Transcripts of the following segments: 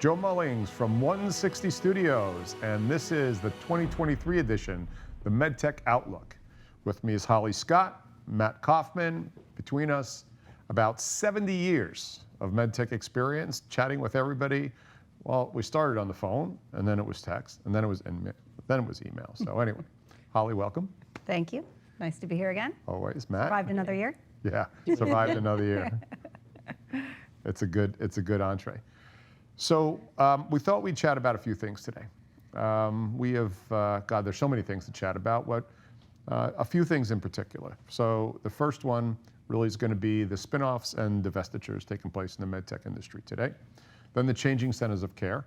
Joe Mullings from 160 Studios, and this is the 2023 edition, the Medtech Outlook. With me is Holly Scott, Matt Kaufman. Between us, about 70 years of Medtech experience, chatting with everybody. Well, we started on the phone, and then it was text, and then it was email. So anyway, Holly, welcome. Thank you. Nice to be here again. Always, Matt. Survived another year. Yeah, survived another year. It's a good entree. So we thought we'd chat about a few things today. We have, God, there's so many things to chat about. A few things in particular. So the first one really is going to be the spin-offs and divestitures taking place in the medtech industry today. Then the changing centers of care,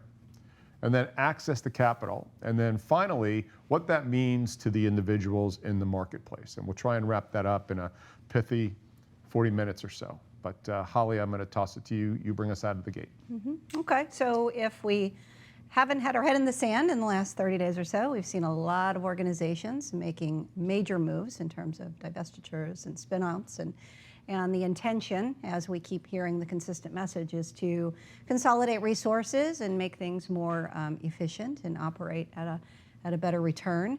and then access to capital, and then finally what that means to the individuals in the marketplace. And we'll try and wrap that up in a pithy 40 minutes or so. But Holly, I'm going to toss it to you. You bring us out of the gate. Okay, so if we haven't had our head in the sand in the last 30 days or so, we've seen a lot of organizations making major moves in terms of divestitures and spin-outs, and the intention, as we keep hearing the consistent message, is to consolidate resources and make things more efficient and operate at a better return.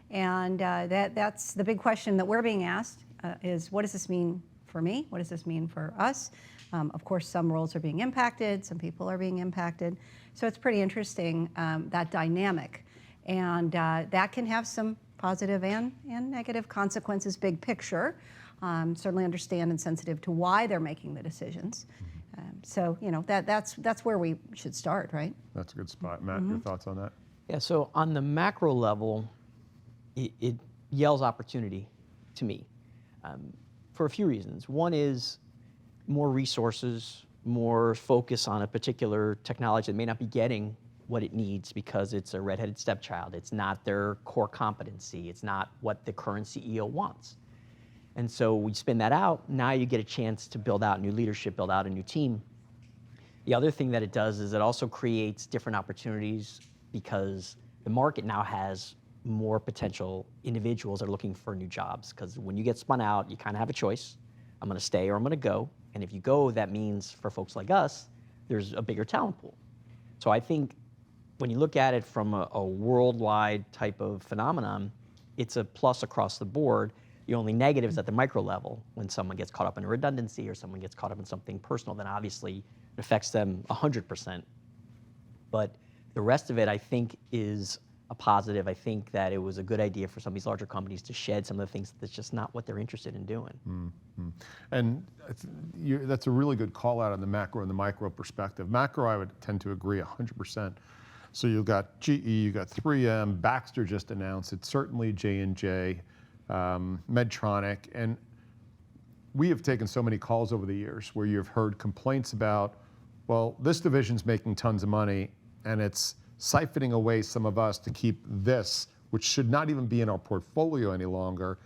And that's the big question that we're being asked, is what does this mean for me? What does this mean for us? Of course, some roles are being impacted, some people are being impacted. So it's pretty interesting, that dynamic. And that can have some positive and negative consequences, big picture. Certainly understand and sensitive to why they're making the decisions. So, you know, that's where we should start, right? That's a good spot. Matt, your thoughts on that? Yeah, so on the macro level, it yells opportunity to me for a few reasons. One is more resources, more focus on a particular technology that may not be getting what it needs because it's a redheaded stepchild. It's not their core competency. It's not what the current CEO wants. And so we spin that out. Now you get a chance to build out new leadership, build out a new team. The other thing that it does is it also creates different opportunities because the market now has more potential individuals that are looking for new jobs. Because when you get spun out, you kind of have a choice. I'm going to stay or I'm going to go. And if you go, that means for folks like us, there's a bigger talent pool. So I think when you look at it from a worldwide type of phenomenon, it's a plus across the board. The only negative is at the micro level. When someone gets caught up in a redundancy or someone gets caught up in something personal, then obviously it affects them 100%. But the rest of it, I think, is a positive. I think that it was a good idea for some of these larger companies to shed some of the things that's just not what they're interested in doing. And that's a really good call out on the macro and the micro perspective. Macro, I would tend to agree 100%. So you've got GE, you've got 3M, Baxter just announced it, certainly J&J, Medtronic, and we have taken so many calls over the years where you've heard complaints about, well, this division's making tons of money and it's siphoning away some of us to keep this, which should not even be in our portfolio any longer,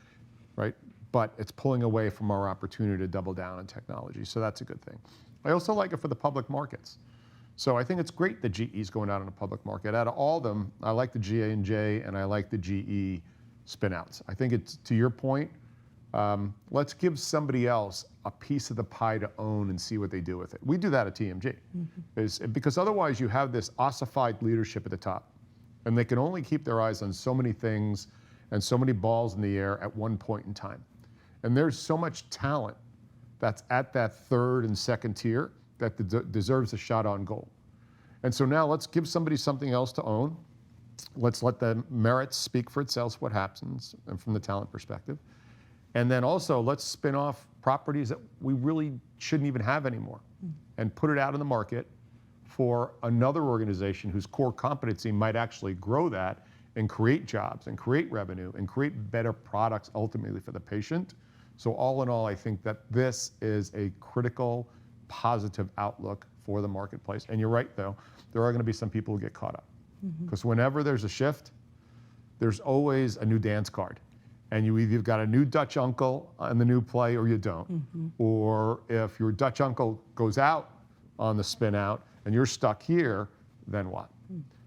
right? But it's pulling away from our opportunity to double down on technology. So that's a good thing. I also like it for the public markets. So I think it's great that GE is going out in the public market. Out of all of them, I like the J&J and I like the GE spin-outs. I think it's, to your point, let's give somebody else a piece of the pie to own and see what they do with it. We do that at TMG. Because otherwise you have this ossified leadership at the top, and they can only keep their eyes on so many things and so many balls in the air at one point in time. And there's so much talent that's at that third and second tier that deserves a shot on goal. And so now let's give somebody something else to own. Let's let the merits speak for itself, what happens, and from the talent perspective. And then also let's spin off properties that we really shouldn't even have anymore and put it out in the market for another organization whose core competency might actually grow that and create jobs and create revenue and create better products ultimately for the patient. So all in all, I think that this is a critical, positive outlook for the marketplace. And you're right, though, there are going to be some people who get caught up. Because whenever there's a shift, there's always a new dance card. And you either got a new Dutch uncle on the new play or you don't. Or if your Dutch uncle goes out on the spin out and you're stuck here, then what?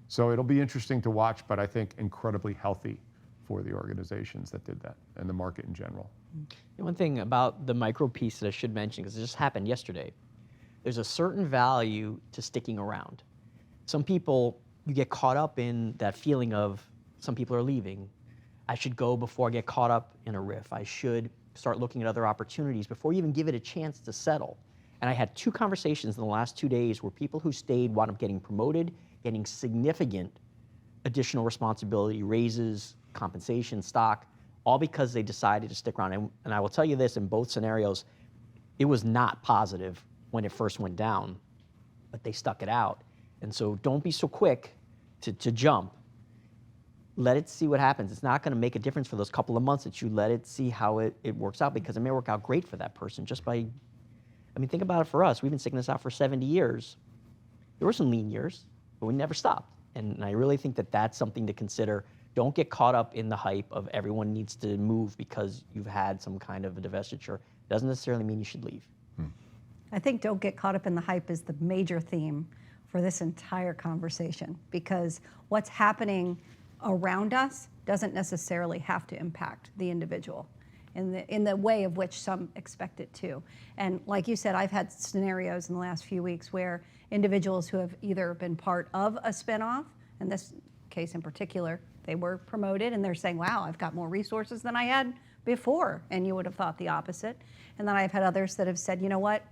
So it'll be interesting to watch, but I think incredibly healthy for the organizations that did that and the market in general. One thing about the micro piece that I should mention, because it just happened yesterday, there's a certain value to sticking around. some people, you get caught up in that feeling of some people are leaving. I should go before I get caught up in a riff. I should start looking at other opportunities before you even give it a chance to settle. And I had 2 conversations in the last 2 days where people who stayed wound up getting promoted, getting significant additional responsibility, raises, compensation, stock, all because they decided to stick around. And I will tell you this, in both scenarios, it was not positive when it first went down, but they stuck it out. And so don't be so quick to jump. Let it see what happens. It's not going to make a difference for those couple of months that you let it see how it works out, because it may work out great for that person just by, I mean, think about it for us. We've been sticking this out for 70 years. There were some lean years, but we never stopped. And I really think that that's something to consider. Don't get caught up in the hype of everyone needs to move because you've had some kind of a divestiture. Doesn't necessarily mean you should leave. I think don't get caught up in the hype is the major theme for this entire conversation, because what's happening around us doesn't necessarily have to impact the individual in the way of which some expect it to. And like you said, I've had scenarios in the last few weeks where individuals who have either been part of a spinoff, in this case in particular, they were promoted and they're saying, wow, I've got more resources than I had before. And you would have thought the opposite. And then I've had others that have said, you know what,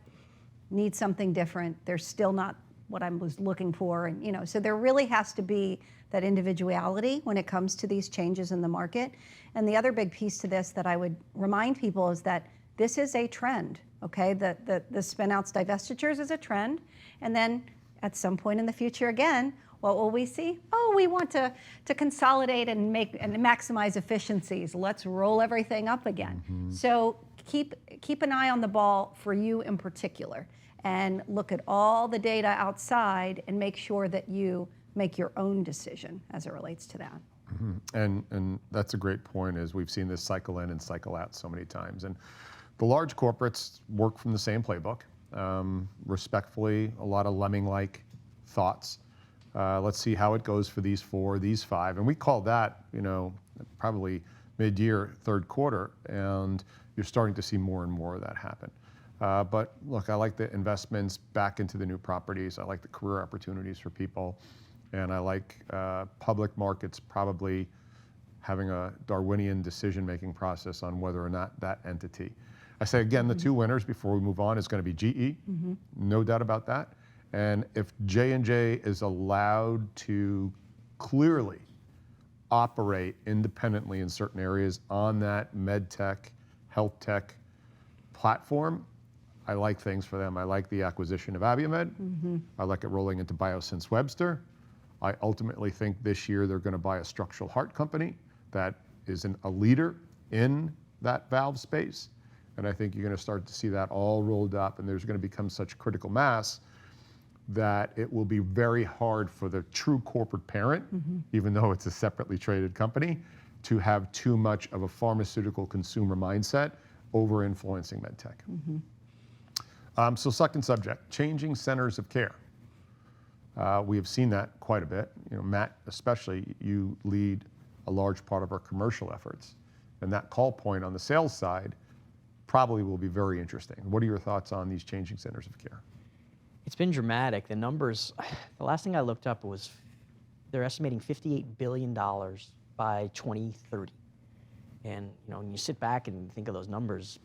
need something different. They're still not what I was looking for. And, you know, so there really has to be that individuality when it comes to these changes in the market. And the other big piece to this that I would remind people is that this is a trend, okay? The spin-outs, divestitures is a trend. And then at some point in the future again, what will we see? Oh, we want to consolidate and make and maximize efficiencies. Let's roll everything up again. So keep an eye on the ball for you in particular, and look at all the data outside and make sure that you make your own decision as it relates to that. And that's a great point, is we've seen this cycle in and cycle out so many times. And the large corporates work from the same playbook. Respectfully, a lot of lemming-like thoughts. Let's see how it goes for these 4, these 5. And we call that, you know, probably mid-year, third quarter, and you're starting to see more and more of that happen. But look, I like the investments back into the new properties. I like the career opportunities for people. And I like public markets probably having a Darwinian decision-making process on whether or not that entity. I say again, the 2 winners before we move on is going to be GE, no doubt about that. And if J&J is allowed to clearly operate independently in certain areas on that Medtech, health tech platform, I like things for them. I like the acquisition of Abiomed. I like it rolling into Biosense Webster. I ultimately think this year they're going to buy a structural heart company that is a leader in that valve space. And I think you're going to start to see that all rolled up, and there's going to become such critical mass that it will be very hard for the true corporate parent, even though it's a separately traded company, to have too much of a pharmaceutical consumer mindset over influencing medtech. So second subject, changing centers of care. We have seen that quite a bit. You know, Matt, especially, you lead a large part of our commercial efforts, and that call point on the sales side probably will be very interesting. What are your thoughts on these changing centers of care? It's been dramatic. The numbers, the last thing I looked up was they're estimating $58 billion by 2030. And you know, when you sit back and think of those numbers,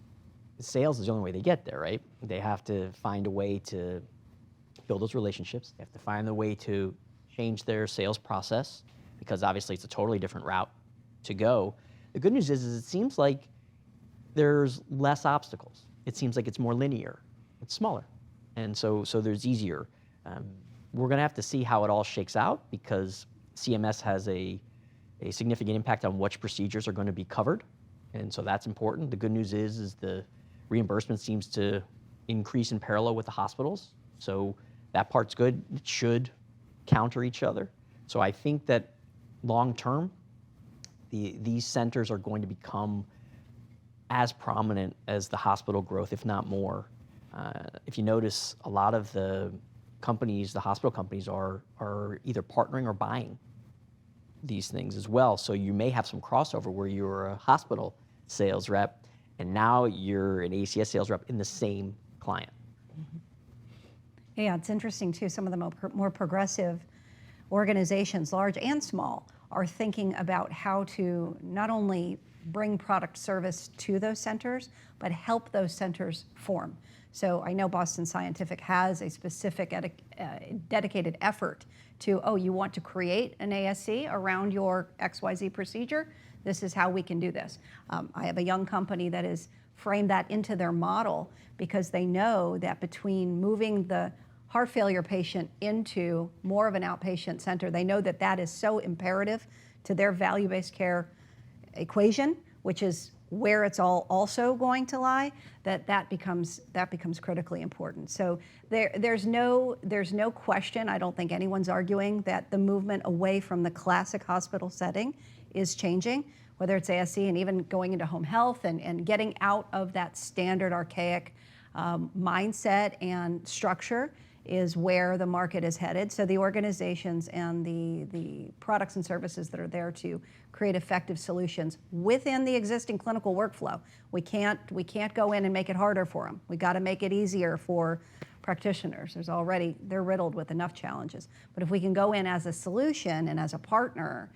sales is the only way they get there, right? They have to find a way to build those relationships. They have to find a way to change their sales process, because obviously it's a totally different route to go. The good news is it seems like there's less obstacles. It seems like it's more linear. It's smaller. And so there's easier. We're going to have to see how it all shakes out, because CMS has a significant impact on which procedures are going to be covered. And so that's important. The good news is the reimbursement seems to increase in parallel with the hospitals. So that part's good. It should counter each other. So I think that long term, these centers are going to become as prominent as the hospital growth, if not more. If you notice, a lot of the companies, the hospital companies, are either partnering or buying these things as well. So you may have some crossover where you're a hospital sales rep and now you're an ACS sales rep in the same client. Yeah, it's interesting too. Some of the more progressive organizations, large and small, are thinking about how to not only bring product service to those centers, but help those centers form. So I know Boston Scientific has a specific dedicated effort to, oh, you want to create an ASC around your XYZ procedure? This is how we can do this. I have a young company that has framed that into their model because they know that between moving the heart failure patient into more of an outpatient center, they know that that is so imperative to their value-based care equation, which is where it's all also going to lie, that becomes critically important. So there's no question, I don't think anyone's arguing, that the movement away from the classic hospital setting is changing, whether it's ASC and even going into home health and getting out of that standard archaic mindset and structure is where the market is headed. So the organizations and the products and services that are there to create effective solutions within the existing clinical workflow. We can't go in and make it harder for them. We got to make it easier for practitioners. They're riddled with enough challenges. But if we can go in as a solution and as a partner,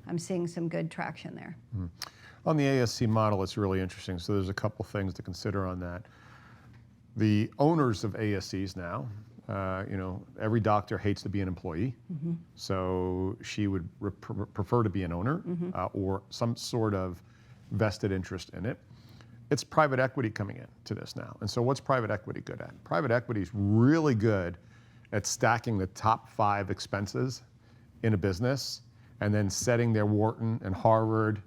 I'm seeing some good traction there. Mm. On the ASC model, it's really interesting. So there's a couple things to consider on that. The owners of ASCs now, every doctor hates to be an employee, so she would prefer to be an owner or some sort of vested interest in it. It's private equity coming in to this now. And so what's private equity good at? Private equity is really good at stacking the top 5 expenses in a business and then setting their Wharton and Harvard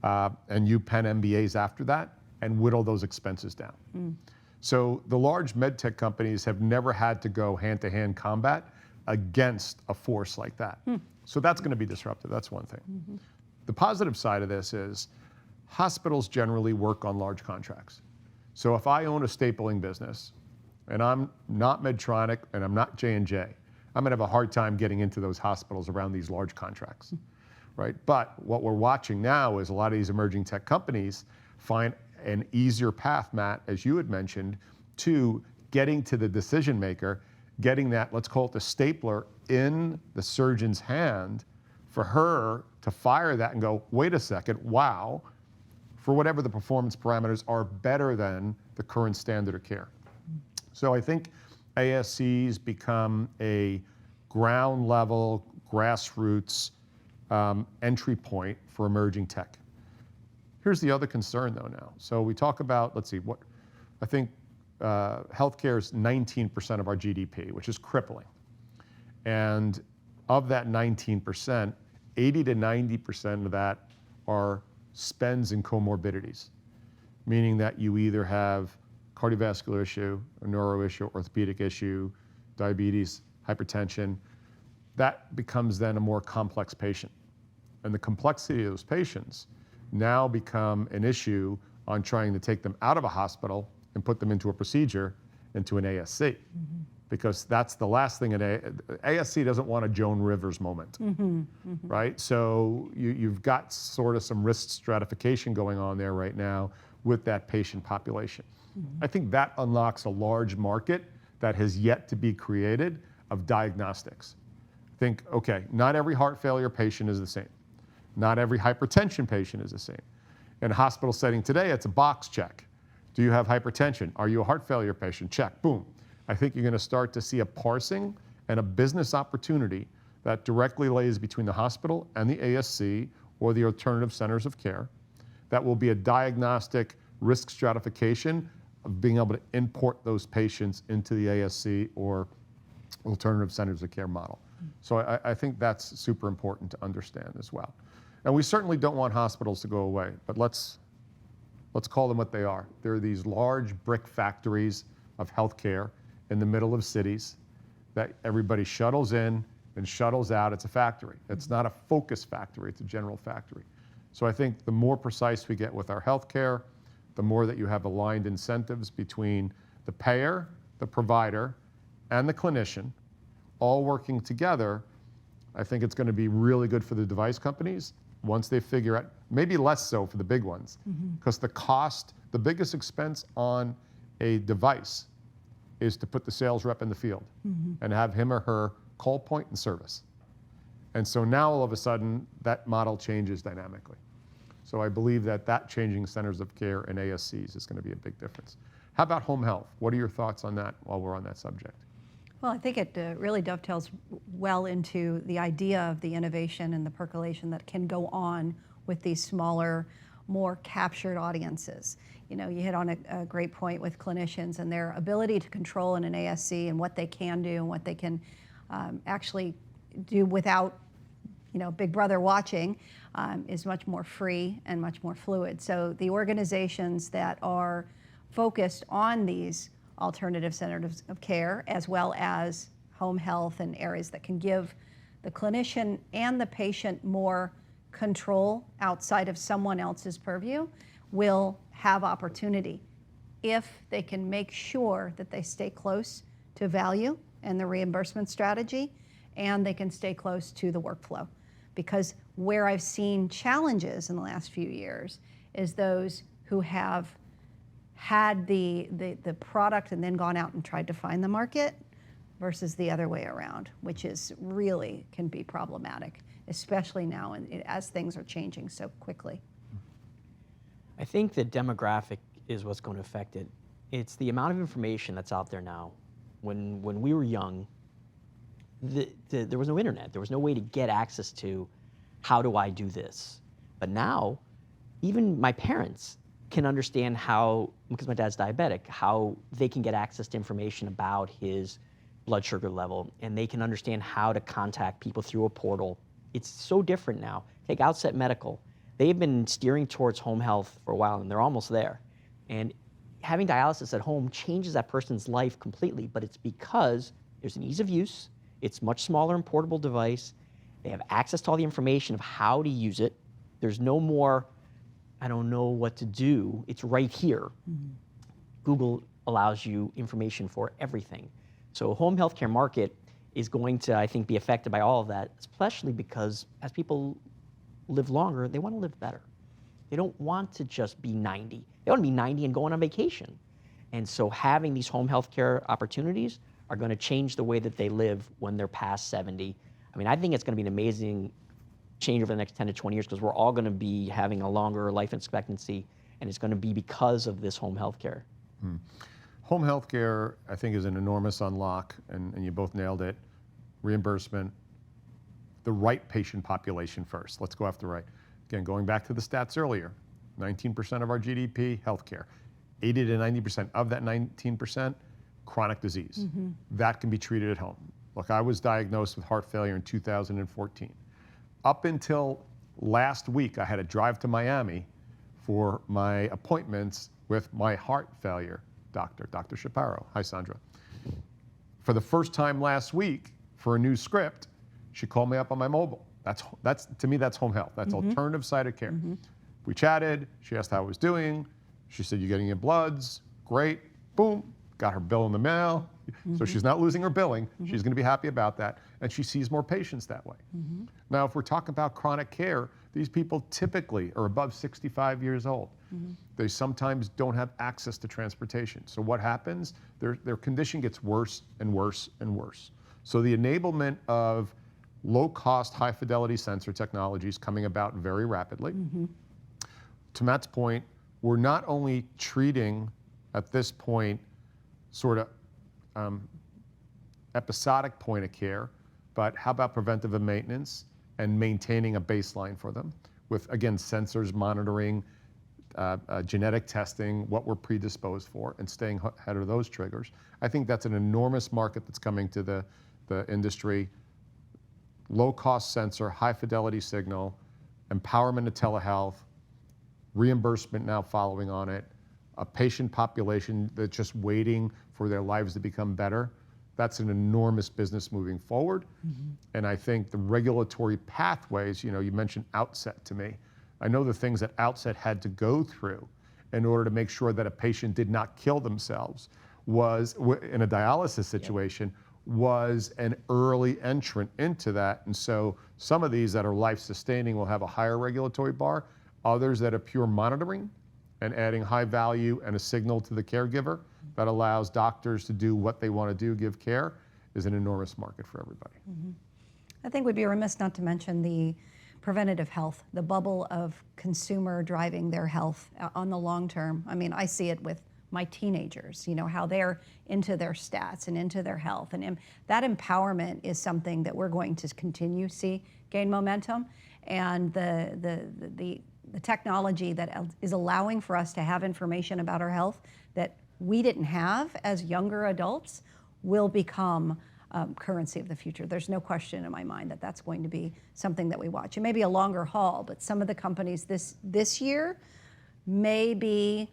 and UPenn MBAs after that and whittle those expenses down. So the large medtech companies have never had to go hand-to-hand combat against a force like that. So that's going to be disruptive. That's one thing. The positive side of this is hospitals generally work on large contracts. So if I own a stapling business and I'm not Medtronic and I'm not J&J, I'm going to have a hard time getting into those hospitals around these large contracts, right? But what we're watching now is a lot of these emerging tech companies find an easier path, Matt, as you had mentioned, to getting to the decision maker, getting that, let's call it the stapler, in the surgeon's hand for her to fire that and go, wait a second, wow, for whatever the performance parameters are better than the current standard of care. So I think ASCs become a ground level, grassroots entry point for emerging tech. Here's the other concern though now. So we talk about, let's see, what I think healthcare is 19% of our GDP, which is crippling. And of that 19%, 80 to 90% of that are spends and comorbidities, meaning that you either have cardiovascular issue, a neuro issue, orthopedic issue, diabetes, hypertension. That becomes then a more complex patient. And the complexity of those patients now become an issue on trying to take them out of a hospital and put them into a procedure, into an ASC. Because that's the last thing ASC doesn't want a Joan Rivers moment, right? So you've got sort of some risk stratification going on there right now with that patient population. I think that unlocks a large market that has yet to be created of diagnostics. Think, okay, not every heart failure patient is the same. Not every hypertension patient is the same. In a hospital setting today, it's a box check. Do you have hypertension? Are you a heart failure patient? Check, boom. I think you're going to start to see a parsing and a business opportunity that directly lays between the hospital and the ASC or the alternative centers of care. That will be a diagnostic risk stratification of being able to import those patients into the ASC or alternative centers of care model. So I think that's super important to understand as well. And we certainly don't want hospitals to go away, but let's call them what they are. They're these large brick factories of healthcare in the middle of cities that everybody shuttles in and shuttles out. It's a factory. It's not a focus factory, it's a general factory. So I think the more precise we get with our healthcare, the more that you have aligned incentives between the payer, the provider, and the clinician, all working together, I think it's going to be really good for the device companies once they figure out, maybe less so for the big ones, because the cost, the biggest expense on a device is to put the sales rep in the field and have him or her call point and service. And so now all of a sudden, that model changes dynamically. So I believe that changing centers of care and ASCs is going to be a big difference. How about home health? What are your thoughts on that while we're on that subject? Well, I think it really dovetails well into the idea of the innovation and the percolation that can go on with these smaller, more captured audiences. You know, you hit on a great point with clinicians and their ability to control in an ASC and what they can do and what they can actually do without, you know, Big Brother watching is much more free and much more fluid. So the organizations that are focused on these alternative centers of care, as well as home health and areas that can give the clinician and the patient more control outside of someone else's purview, will have opportunity if they can make sure that they stay close to value and the reimbursement strategy, and they can stay close to the workflow. Because where I've seen challenges in the last few years is those who have had the product and then gone out and tried to find the market versus the other way around, which is really can be problematic, especially now as things are changing so quickly. I think the demographic is what's going to affect it. It's the amount of information that's out there now. When we were young, there was no internet. There was no way to get access to how do I do this. But now, even my parents can understand how, because my dad's diabetic, how they can get access to information about his blood sugar level, and they can understand how to contact people through a portal. It's so different now. Take Outset Medical. They've been steering towards home health for a while, and they're almost there. And having dialysis at home changes that person's life completely, but it's because there's an ease of use, it's much smaller and portable device, they have access to all the information of how to use it. There's no more, I don't know what to do, it's right here. Mm-hmm. Google allows you information for everything. So home healthcare market is going to, I think, be affected by all of that, especially because as people live longer, they want to live better. They don't want to just be 90. They want to be 90 and going on vacation. And so having these home healthcare opportunities are going to change the way that they live when they're past 70. I mean, I think it's going to be an amazing change over the next 10 to 20 years because we're all going to be having a longer life expectancy, and it's going to be because of this home healthcare. Home healthcare, I think, is an enormous unlock, and you both nailed it. Reimbursement, the right patient population first. Let's go after the right. Again, going back to the stats earlier, 19% of our GDP, healthcare. 80 to 90% of that 19%, chronic disease. Mm-hmm. That can be treated at home. Look, I was diagnosed with heart failure in 2014. Up until last week, I had to drive to Miami for my appointments with my heart failure doctor, Dr. Shapiro. Hi, Sandra. For the first time last week, for a new script, she called me up on my mobile. That's to me, that's home health. That's mm-hmm. alternative site of care. Mm-hmm. We chatted. She asked how I was doing. She said, "You getting your bloods? Great." Boom. Got her bill in the mail. Mm-hmm. So she's not losing her billing. Mm-hmm. She's going to be happy about that. And she sees more patients that way. Mm-hmm. Now, if we're talking about chronic care, these people typically are above 65 years old. Mm-hmm. They sometimes don't have access to transportation. So what happens? Their condition gets worse and worse and worse. So the enablement of low-cost, high-fidelity sensor technology is coming about very rapidly. Mm-hmm. To Matt's point, we're not only treating, at this point, sort of episodic point of care, but how about preventive and maintenance and maintaining a baseline for them with, again, sensors monitoring, genetic testing, what we're predisposed for, and staying ahead of those triggers. I think that's an enormous market that's coming to the industry. Low-cost sensor, high-fidelity signal, empowerment of telehealth, reimbursement now following on it, a patient population that's just waiting for their lives to become better. That's an enormous business moving forward. Mm-hmm. And I think the regulatory pathways, you mentioned Outset to me. I know the things that Outset had to go through in order to make sure that a patient did not kill themselves was, in a dialysis situation, was an early entrant into that. And so some of these that are life-sustaining will have a higher regulatory bar. Others that are pure monitoring and adding high value and a signal to the caregiver that allows doctors to do what they want to do, give care, is an enormous market for everybody. Mm-hmm. I think we'd be remiss not to mention the preventative health, the bubble of consumer driving their health on the long term. I mean, I see it with my teenagers, you know, how they're into their stats and into their health. And that empowerment is something that we're going to continue to see gain momentum. And the technology that is allowing for us to have information about our health that we didn't have as younger adults will become currency of the future. There's no question in my mind that that's going to be something that we watch. It may be a longer haul, but some of the companies this year may be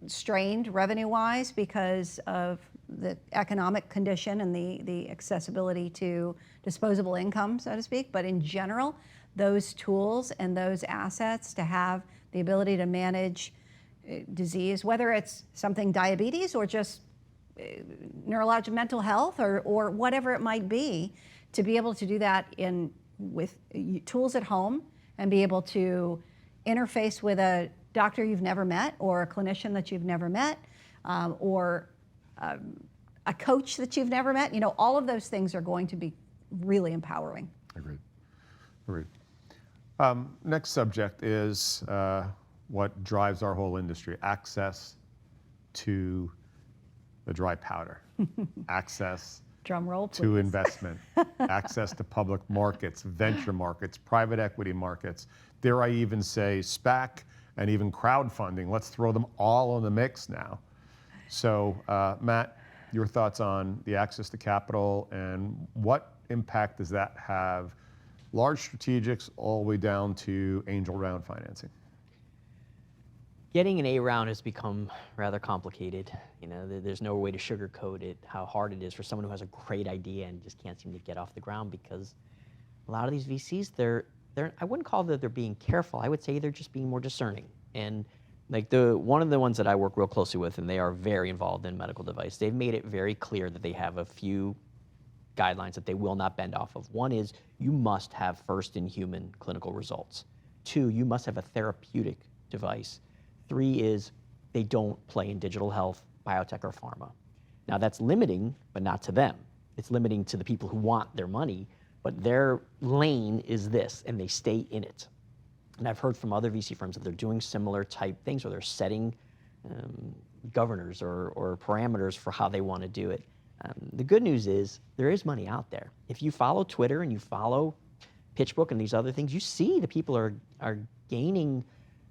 strained revenue-wise because of the economic condition and the accessibility to disposable income, so to speak. But in general, those tools and those assets to have the ability to manage disease, whether it's something diabetes or just neurological mental health or whatever it might be, to be able to do that with tools at home and be able to interface with a doctor you've never met or a clinician that you've never met or a coach that you've never met. You know, all of those things are going to be really empowering. Agreed. Next subject is what drives our whole industry: access to the dry powder, access Drum roll, please. to investment, access to public markets, venture markets, private equity markets, dare I even say SPAC and even crowdfunding. Let's throw them all in the mix now. So Matt, your thoughts on the access to capital and what impact does that have, large strategics all the way down to angel round financing? Getting an A round has become rather complicated. You know, there's no way to sugarcoat it, how hard it is for someone who has a great idea and just can't seem to get off the ground, because a lot of these VCs, I wouldn't call that they're being careful. I would say they're just being more discerning. And like one of the ones that I work real closely with, and they are very involved in medical device, they've made it very clear that they have a few guidelines that they will not bend off of. One is you must have first in human clinical results. 2, you must have a therapeutic device. 3 is they don't play in digital health, biotech, or pharma. Now that's limiting, but not to them. It's limiting to the people who want their money, but their lane is this, and they stay in it. And I've heard from other VC firms that they're doing similar type things, where they're setting governors or parameters for how they want to do it. The good news is there is money out there. If you follow Twitter and you follow PitchBook and these other things, you see the people are gaining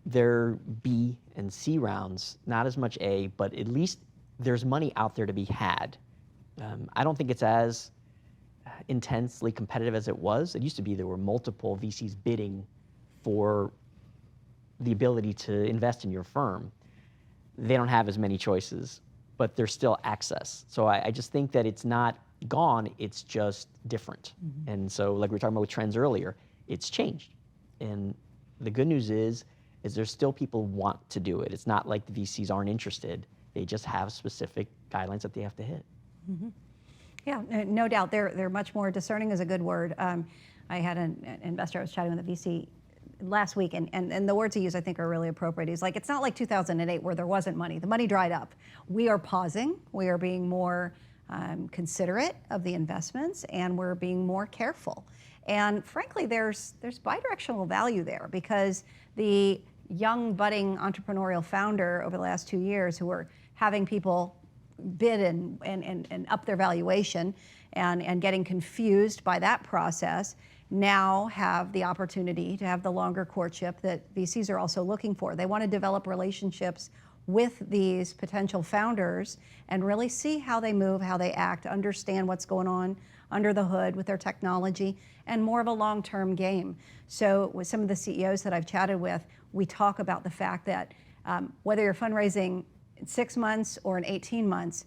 their B and C rounds, not as much A, but at least there's money out there to be had. I don't think it's as intensely competitive as it was. It used to be there were multiple VCs bidding for the ability to invest in your firm. They don't have as many choices, but there's still access. So I just think that it's not gone, it's just different. Mm-hmm. And so like we were talking about with trends earlier, it's changed. And the good news is there's still people want to do it. It's not like the VCs aren't interested. They just have specific guidelines that they have to hit. Mm-hmm. Yeah, no doubt. They're much more discerning is a good word. I had an investor I was chatting with a VC last week, and the words he used I think are really appropriate. He's like, it's not like 2008 where there wasn't money. The money dried up. We are pausing. We are being more considerate of the investments, and we're being more careful. And frankly, there's bidirectional value there, because the young budding entrepreneurial founder over the last 2 years who are having people bid and up their valuation and getting confused by that process now have the opportunity to have the longer courtship that VCs are also looking for. They want to develop relationships with these potential founders and really see how they move, how they act, understand what's going on under the hood with their technology, and more of a long-term game. So with some of the CEOs that I've chatted with, we talk about the fact that whether you're fundraising in 6 months or in 18 months,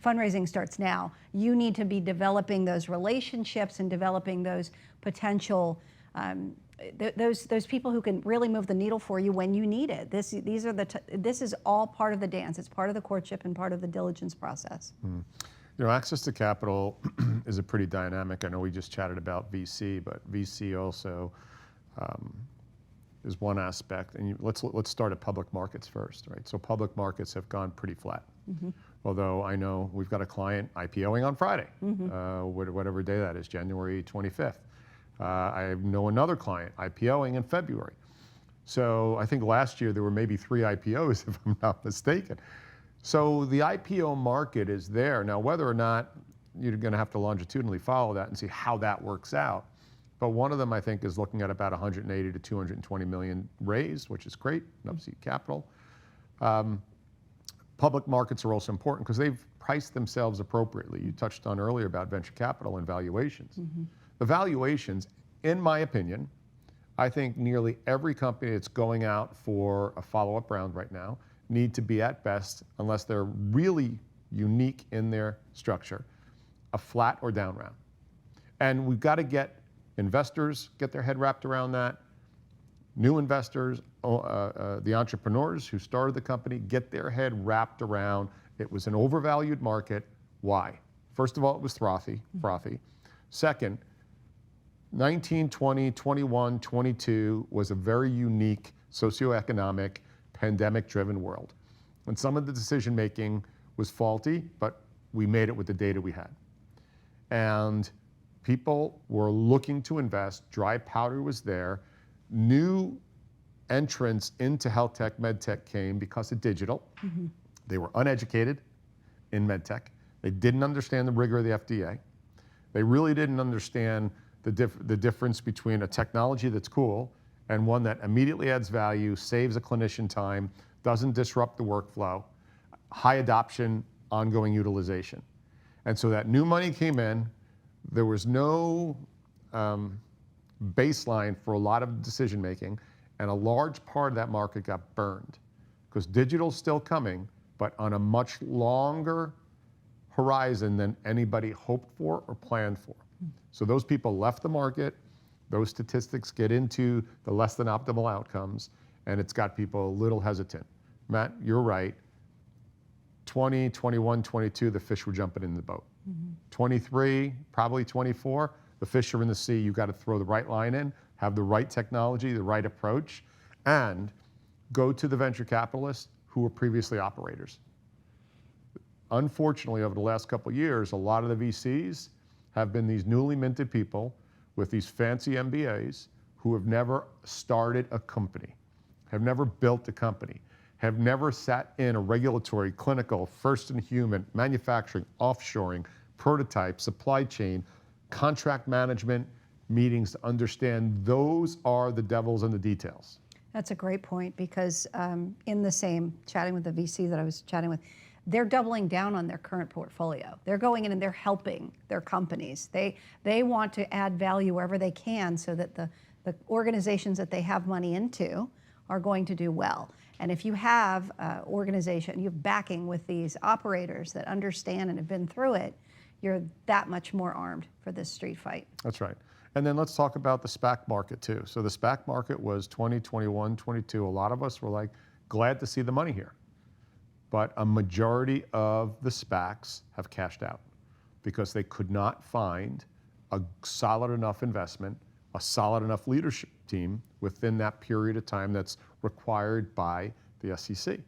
fundraising starts now. You need to be developing those relationships and developing those potential, those people who can really move the needle for you when you need it. This is all part of the dance. It's part of the courtship and part of the diligence process. Mm. You know, access to capital is a pretty dynamic. I know we just chatted about VC, but VC also is one aspect. And let's start at public markets first, right? So public markets have gone pretty flat. Mm-hmm. Although I know we've got a client IPOing on Friday, mm-hmm. Whatever day that is, January 25th. I know another client IPOing in February. So I think last year there were maybe 3 IPOs, if I'm not mistaken. So the IPO market is there. Now, whether or not you're going to have to longitudinally follow that and see how that works out. But one of them, I think, is looking at about 180 to 220 million raised, which is great, enough seed capital. Public markets are also important because they've priced themselves appropriately. You touched on earlier about venture capital and valuations. The valuations, in my opinion, I think nearly every company that's going out for a follow-up round right now need to be at best, unless they're really unique in their structure, a flat or down round. And we've got to get investors, get their head wrapped around that. New investors, the entrepreneurs who started the company, get their head wrapped around it was an overvalued market. Why? First of all, it was frothy. Second, 19, 20, 21, 22 was a very unique socioeconomic, pandemic-driven world. And some of the decision-making was faulty, but we made it with the data we had. And people were looking to invest. Dry powder was there. New entrants into health tech, medtech came because of digital. They were uneducated in medtech. They didn't understand the rigor of the FDA. They really didn't understand the difference between a technology that's cool and one that immediately adds value, saves a clinician time, doesn't disrupt the workflow, high adoption, ongoing utilization. And so that new money came in. There was no baseline for a lot of decision making, and a large part of that market got burned because digital's still coming, but on a much longer horizon than anybody hoped for or planned for. So those people left the market. Those statistics get into the less than optimal outcomes, and it's got people a little hesitant. Matt, you're right. 20, 21, 22, the fish were jumping in the boat. 23, probably 24, the fish are in the sea. You've got to throw the right line in, have the right technology, the right approach, and go to the venture capitalists who were previously operators. Unfortunately, over the last couple of years, a lot of the VCs have been these newly minted people with these fancy MBAs who have never started a company, have never built a company, have never sat in a regulatory, clinical, first in human, manufacturing, offshoring, prototype, supply chain, contract management meetings to understand those are the devils in the details. That's a great point because in the same chatting with the VC that I was chatting with, they're doubling down on their current portfolio. They're going in and they're helping their companies. They want to add value wherever they can so that the organizations that they have money into are going to do well. And if you have organization, you have backing with these operators that understand and have been through it, you're that much more armed for this street fight. That's right. And then let's talk about the SPAC market too. So the SPAC market was 20, 21, 22. A lot of us were like, glad to see the money here. But a majority of the SPACs have cashed out because they could not find a solid enough investment, a solid enough leadership team within that period of time that's required by the SEC.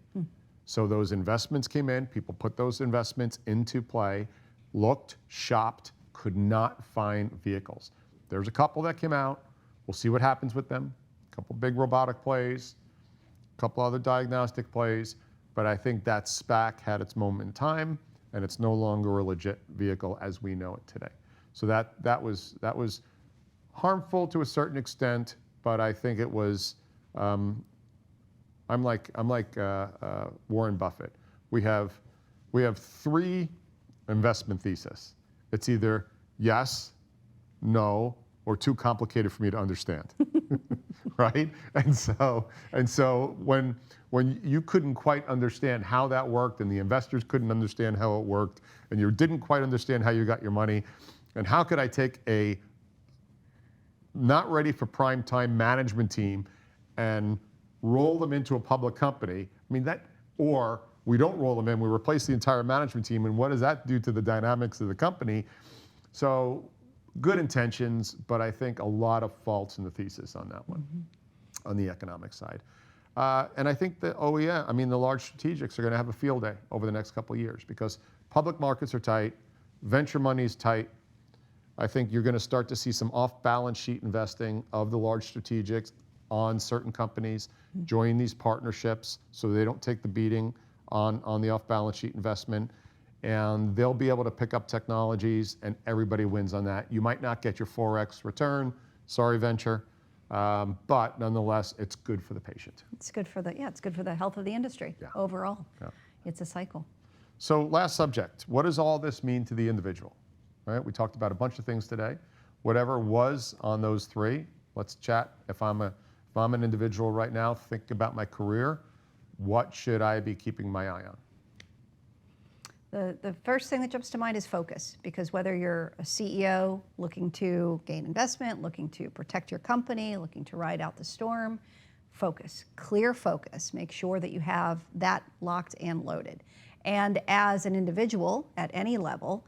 So those investments came in, people put those investments into play, looked, shopped, could not find vehicles. There's a couple that came out. We'll see what happens with them. A couple big robotic plays, a couple other diagnostic plays. But I think that SPAC had its moment in time, and it's no longer a legit vehicle as we know it today. So that was harmful to a certain extent, but I think it was. I'm like Warren Buffett. We have 3 investment theses. It's either yes, no, or too complicated for me to understand, right? And so when you couldn't quite understand how that worked, and the investors couldn't understand how it worked, and you didn't quite understand how you got your money, and how could I take a not ready for prime time management team and roll them into a public company? I mean, or we don't roll them in, we replace the entire management team, and what does that do to the dynamics of the company? So good intentions, but I think a lot of faults in the thesis on that one, on the economic side. And I think the OEM, I mean, the large strategics are going to have a field day over the next couple of years because public markets are tight, venture money is tight, I think you're going to start to see some off-balance sheet investing of the large strategics on certain companies, join these partnerships so they don't take the beating on the off-balance sheet investment. And they'll be able to pick up technologies and everybody wins on that. You might not get your 4x return, sorry venture, but nonetheless, it's good for the patient. It's good for it's good for the health of the industry overall. Yeah. It's a cycle. So last subject, what does all this mean to the individual? Right? We talked about a bunch of things today. Whatever was on those three, let's chat. If I'm an individual right now, think about my career, what should I be keeping my eye on? The first thing that jumps to mind is focus, because whether you're a CEO looking to gain investment, looking to protect your company, looking to ride out the storm, focus, clear focus. Make sure that you have that locked and loaded. And as an individual at any level,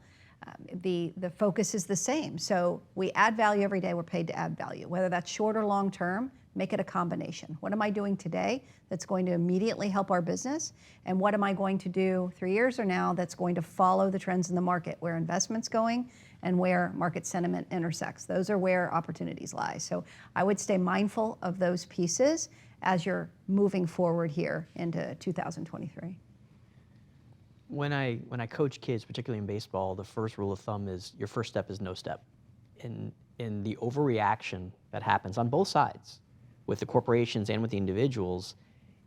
the focus is the same. So we add value every day, we're paid to add value. Whether that's short or long term, make it a combination. What am I doing today that's going to immediately help our business? And what am I going to do 3 years from now that's going to follow the trends in the market, where investment's going and where market sentiment intersects? Those are where opportunities lie. So I would stay mindful of those pieces as you're moving forward here into 2023. When I coach kids, particularly in baseball, the first rule of thumb is your first step is no step. And the overreaction that happens on both sides, with the corporations and with the individuals,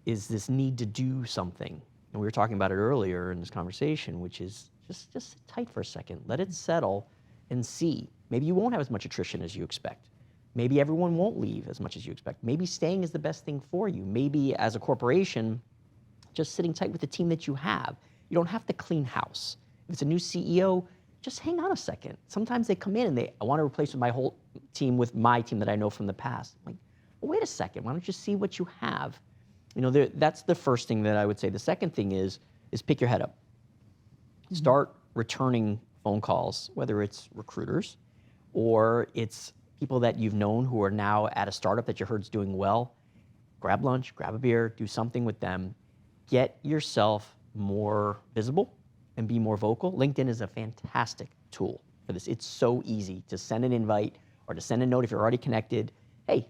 is this need to do something. And we were talking about it earlier in this conversation, which is just sit tight for a second, let it settle and see. Maybe you won't have as much attrition as you expect. Maybe everyone won't leave as much as you expect. Maybe staying is the best thing for you. Maybe as a corporation, just sitting tight with the team that you have. You don't have to clean house. If it's a new CEO, just hang on a second. Sometimes they come in and I want to replace my whole team with my team that I know from the past. I'm like, well, wait a second, why don't you see what you have? You know, that's the first thing that I would say. The second thing is pick your head up. Start returning phone calls, whether it's recruiters or it's people that you've known who are now at a startup that you heard's doing well. Grab lunch, grab a beer, do something with them. Get yourself more visible and be more vocal. LinkedIn is a fantastic tool for this. It's so easy to send an invite or to send a note if you're already connected. Hey,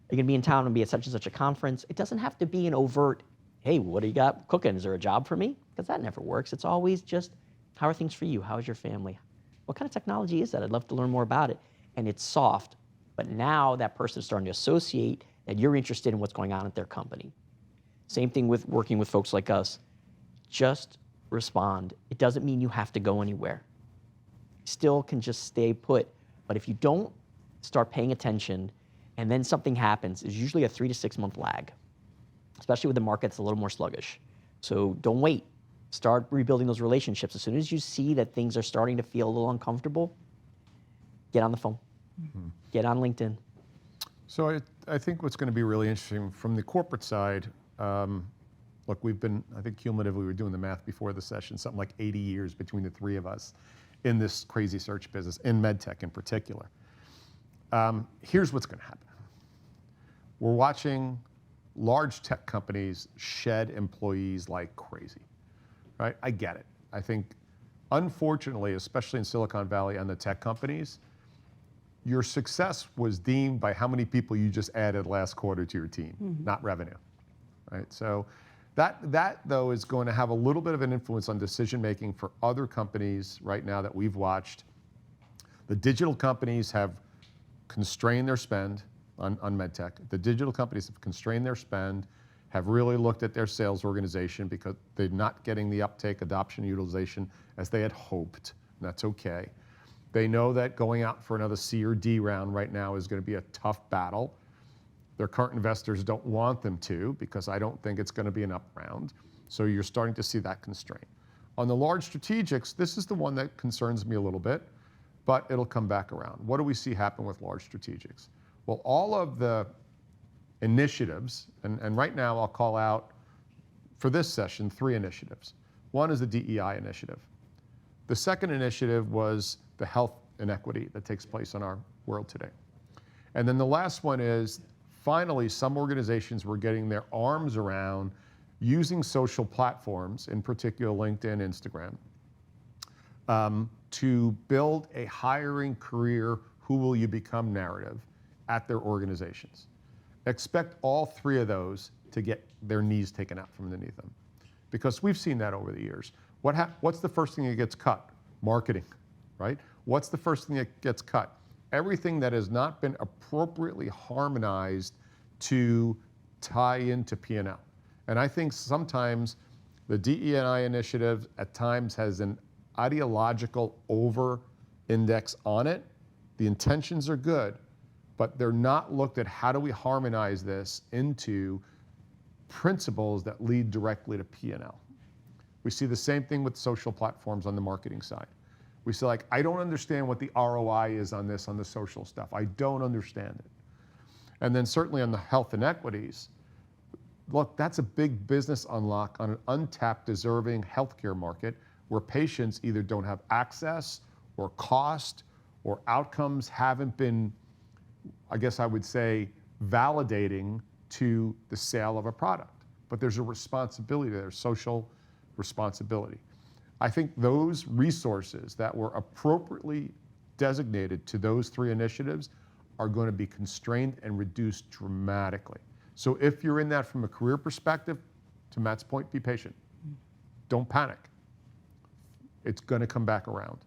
you're gonna be in town and be at such and such a conference. It doesn't have to be an overt, hey, what do you got cooking? Is there a job for me? Because that never works. It's always just, how are things for you? How's your family? What kind of technology is that? I'd love to learn more about it. And it's soft, but now that person is starting to associate that you're interested in what's going on at their company. Same thing with working with folks like us. Just respond. It doesn't mean you have to go anywhere. Still can just stay put. But if you don't start paying attention and then something happens, there's usually a 3 to 6 month lag, especially with the market's a little more sluggish. So don't wait. Start rebuilding those relationships. As soon as you see that things are starting to feel a little uncomfortable, get on the phone, get on LinkedIn. So I think what's going to be really interesting from the corporate side, look, I think cumulatively, we were doing the math before the session, something like 80 years between the three of us in this crazy search business, in medtech in particular. Here's what's going to happen. We're watching large tech companies shed employees like crazy, right? I get it. I think, unfortunately, especially in Silicon Valley and the tech companies, your success was deemed by how many people you just added last quarter to your team, not revenue, right? So that though is going to have a little bit of an influence on decision making for other companies right now that we've watched. The digital companies have constrained their spend on medtech. The digital companies have constrained their spend, have really looked at their sales organization because they're not getting the uptake, adoption, utilization as they had hoped, and that's okay. They know that going out for another C or D round right now is going to be a tough battle. Their current investors don't want them to, because I don't think it's going to be an up round. So you're starting to see that constraint. On the large strategics, this is the one that concerns me a little bit, but it'll come back around. What do we see happen with large strategics? Well, all of the initiatives, and right now I'll call out for this session 3 initiatives. One is the DEI initiative. The second initiative was the health inequity that takes place in our world today. And then the last one is, finally, some organizations were getting their arms around using social platforms, in particular LinkedIn, Instagram, to build a hiring career, who will you become narrative at their organizations. Expect all three of those to get their knees taken out from underneath them. Because we've seen that over the years. What's the first thing that gets cut? Marketing, right? What's the first thing that gets cut? Everything that has not been appropriately harmonized to tie into P&L. And I think sometimes the DE&I initiative at times has an ideological over-index on it. The intentions are good, but they're not looked at how do we harmonize this into principles that lead directly to P&L. We see the same thing with social platforms on the marketing side. We say, like, I don't understand what the ROI is on this, on the social stuff. I don't understand it. And then certainly on the health and equities, look, that's a big business unlock on an untapped, deserving healthcare market where patients either don't have access or cost or outcomes haven't been, I guess I would say, validating to the sale of a product. But there's a responsibility there, social responsibility. I think those resources that were appropriately designated to those three initiatives are going to be constrained and reduced dramatically. So if you're in that from a career perspective, to Matt's point, be patient. Don't panic. It's going to come back around.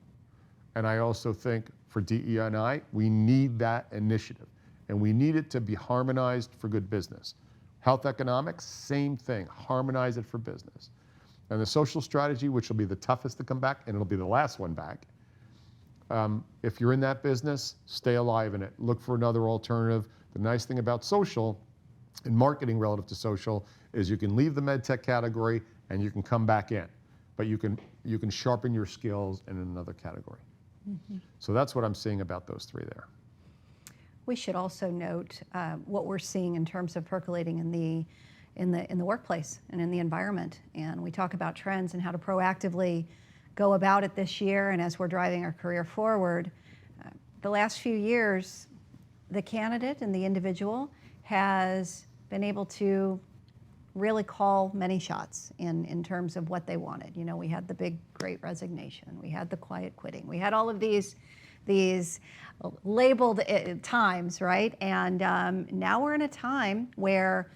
And I also think for DE&I, we need that initiative. And we need it to be harmonized for good business. Health economics, same thing, harmonize it for business. And the social strategy, which will be the toughest to come back, and it'll be the last one back, if you're in that business, stay alive in it. Look for another alternative. The nice thing about social and marketing relative to social is you can leave the Medtech category and you can come back in. But you can sharpen your skills in another category. Mm-hmm. So that's what I'm seeing about those three there. We should also note what we're seeing in terms of percolating in the workplace and in the environment. And we talk about trends and how to proactively go about it this year. And as we're driving our career forward, the last few years, the candidate and the individual has been able to really call many shots in terms of what they wanted. You know, we had the big great resignation, we had the quiet quitting, we had all of these labeled times, right? And now we're in a time where,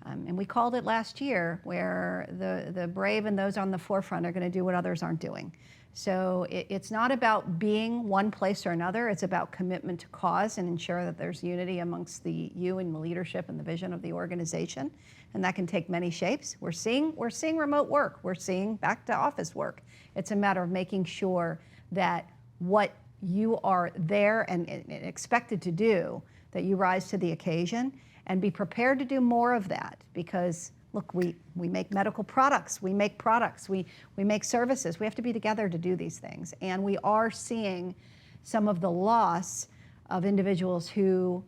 and we called it last year, where the brave and those on the forefront are going to do what others aren't doing. So it's not about being one place or another. It's about commitment to cause and ensure that there's unity amongst you and the leadership and the vision of the organization. And that can take many shapes. We're seeing remote work. We're seeing back to office work. It's a matter of making sure that what you are there and expected to do, that you rise to the occasion and be prepared to do more of that. Because look, we make medical products, we make products, we make services. We have to be together to do these things. And we are seeing some of the loss of individuals who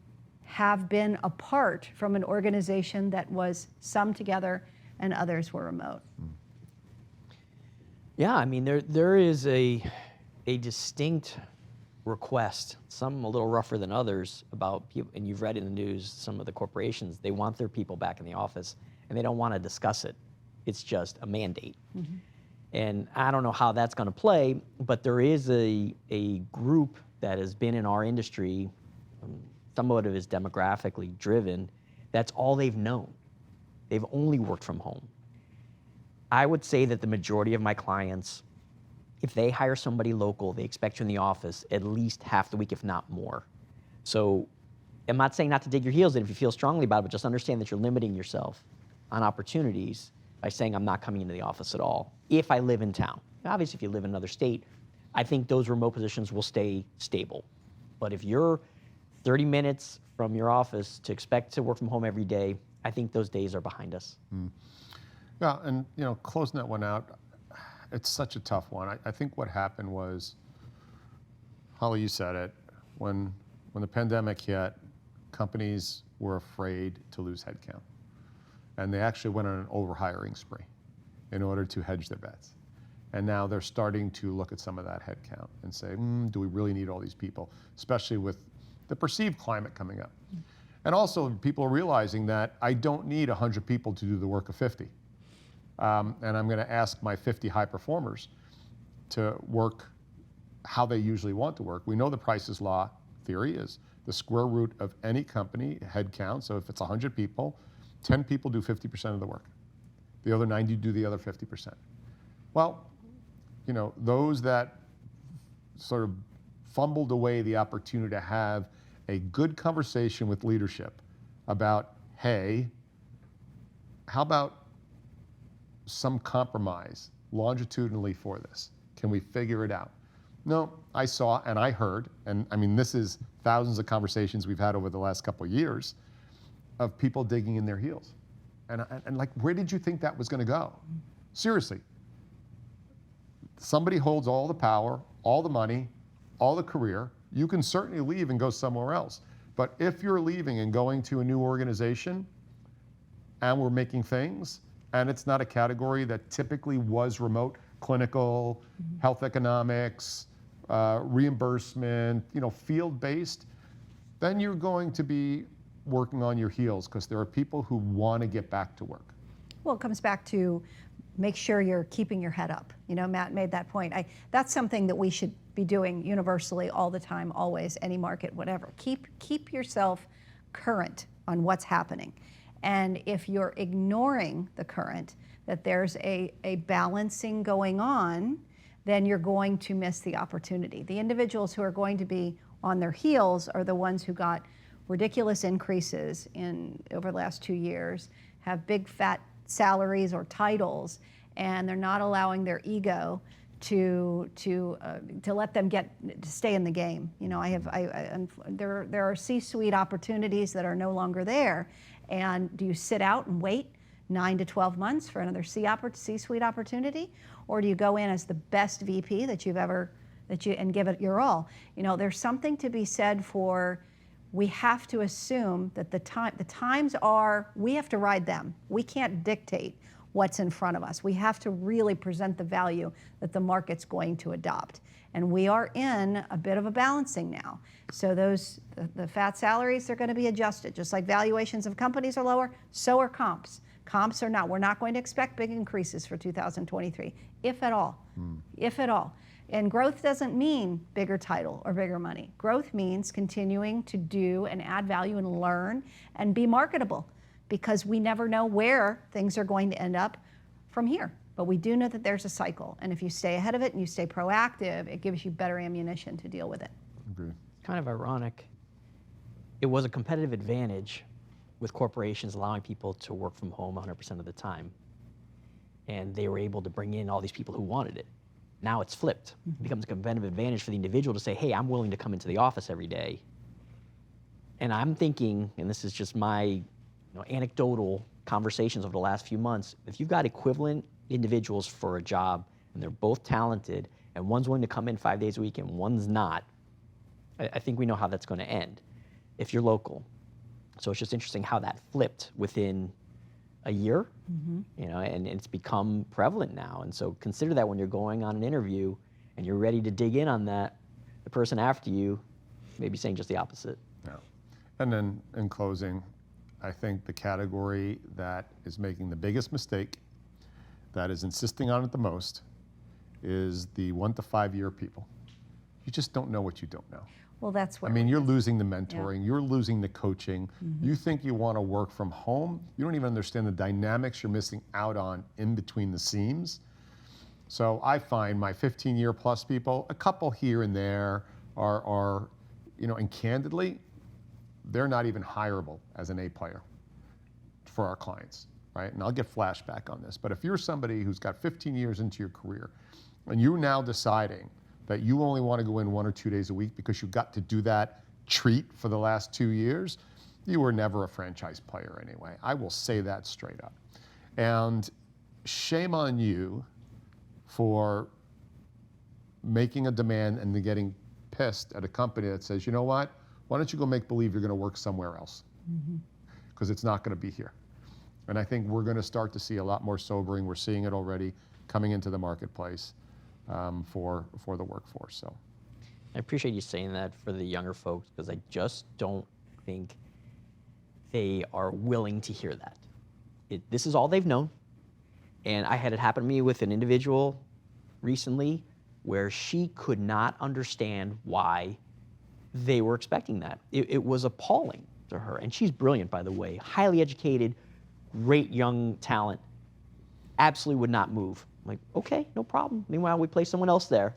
have been apart from an organization that was some together and others were remote. Yeah, I mean, there is a distinct request, some a little rougher than others, about people, and you've read in the news, some of the corporations, they want their people back in the office and they don't want to discuss it. It's just a mandate. Mm-hmm. And I don't know how that's going to play, but there is a group that has been in our industry, somewhat of it is demographically driven, that's all they've known. They've only worked from home. I would say that the majority of my clients, if they hire somebody local, they expect you in the office at least half the week, if not more. So I'm not saying not to dig your heels in if you feel strongly about it, but just understand that you're limiting yourself on opportunities by saying I'm not coming into the office at all if I live in town. Obviously, if you live in another state, I think those remote positions will stay stable. But if you're 30 minutes from your office to expect to work from home every day, I think those days are behind us. Mm. Yeah, and closing that one out, it's such a tough one. I think what happened was, Holly, you said it, when the pandemic hit, companies were afraid to lose headcount. And they actually went on an overhiring spree in order to hedge their bets. And now they're starting to look at some of that headcount and say, do we really need all these people? Especially with the perceived climate coming up. And also people are realizing that I don't need 100 people to do the work of 50. And I'm going to ask my 50 high performers to work how they usually want to work. We know the Price's Law theory is the square root of any company head count. So if it's 100 people, 10 people do 50% of the work. The other 90 do the other 50%. Well, you know, those that sort of fumbled away the opportunity to have a good conversation with leadership about, hey, how about some compromise longitudinally for this? Can we figure it out? No, I saw and I heard, and I mean, this is thousands of conversations we've had over the last couple of years of people digging in their heels. And like, where did you think that was going to go? Seriously. Somebody holds all the power, all the money, all the career. You can certainly leave and go somewhere else. But if you're leaving and going to a new organization and we're making things, and it's not a category that typically was remote, clinical, health economics, reimbursement, you know, field-based, then you're going to be working on your heels because there are people who want to get back to work. Well, it comes back to make sure you're keeping your head up. You know, Matt made that point. That's something that we should be doing universally all the time, always, any market, whatever. Keep yourself current on what's happening. And if you're ignoring the current, that there's a balancing going on, then you're going to miss the opportunity. The individuals who are going to be on their heels are the ones who got ridiculous increases over the last 2 years, have big fat salaries or titles, and they're not allowing their ego to let them to stay in the game. You know, there are C-suite opportunities that are no longer there, and do you sit out and wait 9 to 12 months for another C-suite opportunity, or do you go in as the best VP that you've ever and give it your all? You know, there's something to be said for. We have to assume that the times are, we have to ride them. We can't dictate what's in front of us. We have to really present the value that the market's going to adopt. And we are in a bit of a balancing now. So the fat salaries are going to be adjusted. Just like valuations of companies are lower, so are comps. Comps are not. We're not going to expect big increases for 2023, if at all. If at all. And growth doesn't mean bigger title or bigger money. Growth means continuing to do and add value and learn and be marketable, because we never know where things are going to end up from here. But we do know that there's a cycle. And if you stay ahead of it and you stay proactive, it gives you better ammunition to deal with it. Agreed. Kind of ironic. It was a competitive advantage with corporations allowing people to work from home 100% of the time. And they were able to bring in all these people who wanted it. Now it's flipped. It becomes a competitive advantage for the individual to say, hey, I'm willing to come into the office every day. And I'm thinking, and this is just my anecdotal conversations over the last few months, if you've got equivalent individuals for a job and they're both talented and one's willing to come in 5 days a week and one's not, I think we know how that's going to end if you're local. So it's just interesting how that flipped within a year, and it's become prevalent now. And so consider that when you're going on an interview and you're ready to dig in on that, the person after you may be saying just the opposite. Yeah. And then in closing, I think the category that is making the biggest mistake, that is insisting on it the most, is the 1 to 5 year people. You just don't know what you don't know. Well, that's what. I mean, you're losing the mentoring, you're losing the coaching. You think you want to work from home, you don't even understand the dynamics you're missing out on in between the seams. So I find my 15-year plus people, a couple here and there are, and candidly, they're not even hireable as an A player for our clients, right? And I'll get flashback on this, but if you're somebody who's got 15 years into your career and you're now deciding that you only want to go in 1 or 2 days a week because you got to do that treat for the last 2 years, you were never a franchise player anyway. I will say that straight up. And shame on you for making a demand and then getting pissed at a company that says, you know what, why don't you go make believe you're going to work somewhere else? Because it's not going to be here. And I think we're going to start to see a lot more sobering. We're seeing it already coming into the marketplace. For the workforce. So I appreciate you saying that for the younger folks, because I just don't think they are willing to hear that. This is all they've known. And I had it happen to me with an individual recently where she could not understand why they were expecting that. It was appalling to her. And she's brilliant, by the way, highly educated, great young talent, absolutely would not move. I'm like, okay, no problem. Meanwhile, we place someone else there.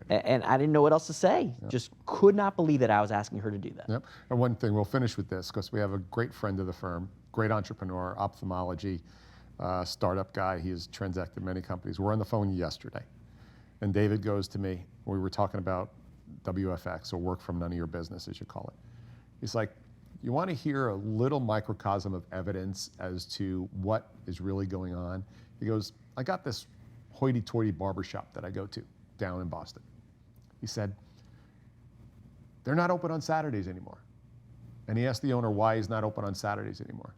And I didn't know what else to say. Just could not believe that I was asking her to do that. Yep. And one thing, we'll finish with this because we have a great friend of the firm, great entrepreneur, ophthalmology, startup guy. He has transacted many companies. We're on the phone yesterday. And David goes to me, we were talking about WFX, or work from none of your business, as you call it. He's like, you want to hear a little microcosm of evidence as to what is really going on? He goes, I got this hoity-toity barbershop that I go to down in Boston. He said, they're not open on Saturdays anymore. And he asked the owner why he's not open on Saturdays anymore.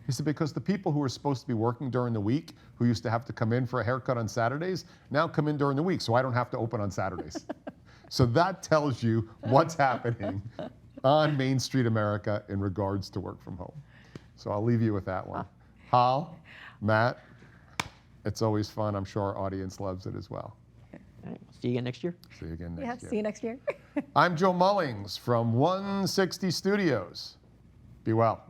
He said, because the people who are supposed to be working during the week, who used to have to come in for a haircut on Saturdays, now come in during the week, so I don't have to open on Saturdays. So that tells you what's happening on Main Street America in regards to work from home. So I'll leave you with that one. Hal, Matt, it's always fun. I'm sure our audience loves it as well. All right, see you again next year. See you again next year. See you next year. I'm Joe Mullings from 160 Studios. Be well.